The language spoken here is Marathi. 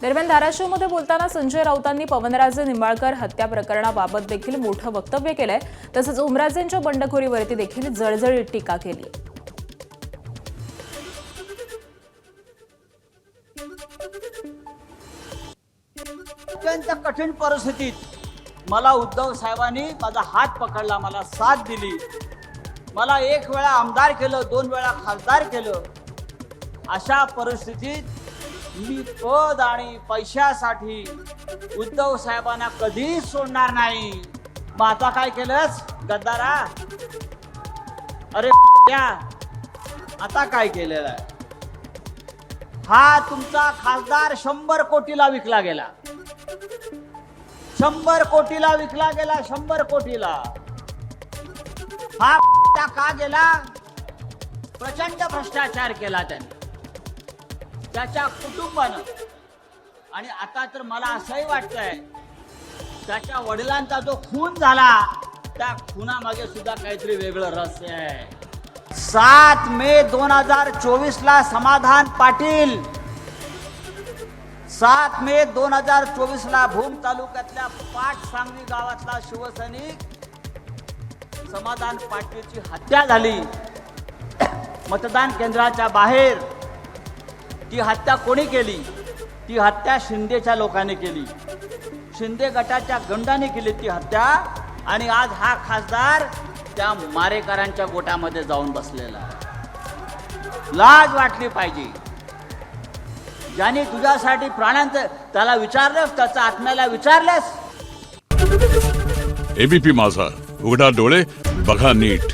दरम्यान धाराशिवमध्ये बोलताना संजय राऊतांनी पवनराजे निंबाळकर हत्या प्रकरणाबाबत देखील मोठं वक्तव्य केलंय. तसंच उमराजेंच्या बंडखोरीवरती देखील जळजळीत टीका केली. अत्यंत कठीण परिस्थितीत मला उद्धव साहेबांनी माझा हात पकडला, मला साथ दिली, मला एक वेळा आमदार केलं, 2 वेळा खासदार केलं. अशा परिस्थितीत मी पद आणि पैशासाठी उद्धव साहेबांना कधीच सोडणार नाही. मग आता काय केलंस गद्दारा? अरे त्या आता काय केलेलं आहे? हा तुमचा खासदार 100 कोटीला विकला गेला, 100 कोटीला विकला गेला, 100 कोटीला. हा का गेला? प्रचंड भ्रष्टाचार केला त्याने, त्याच्या कुटुंबानं. आणि आता तर मला असंही वाटतंय त्याच्या वडिलांचा जो खून झाला त्या खुनामागे सुद्धा काहीतरी वेगळं रहस्य आहे. 7 मे 2024 ला समाधान पाटील, 7 मे 2024 ला भूम तालुक्यातल्या पाटसांगवी गावातला शिवसैनिक समाधान पाटीलची हत्या झाली. मतदान केंद्राच्या बाहेर. ती हत्या कोणी केली? ती हत्या शिंदेच्या लोकांनी केली, शिंदे गटाच्या गंडाने केली ती हत्या. आणि आज हा खासदार त्या मारेकरांच्या गोटामध्ये जाऊन बसलेला आहे. लाज वाटली पाहिजे. ज्याने तुझ्यासाठी प्राणांचं त्याला विचारलंस, त्याच्या आत्म्याला विचारलंस? एबीपी माझा, उघडा डोळे बघा नीट.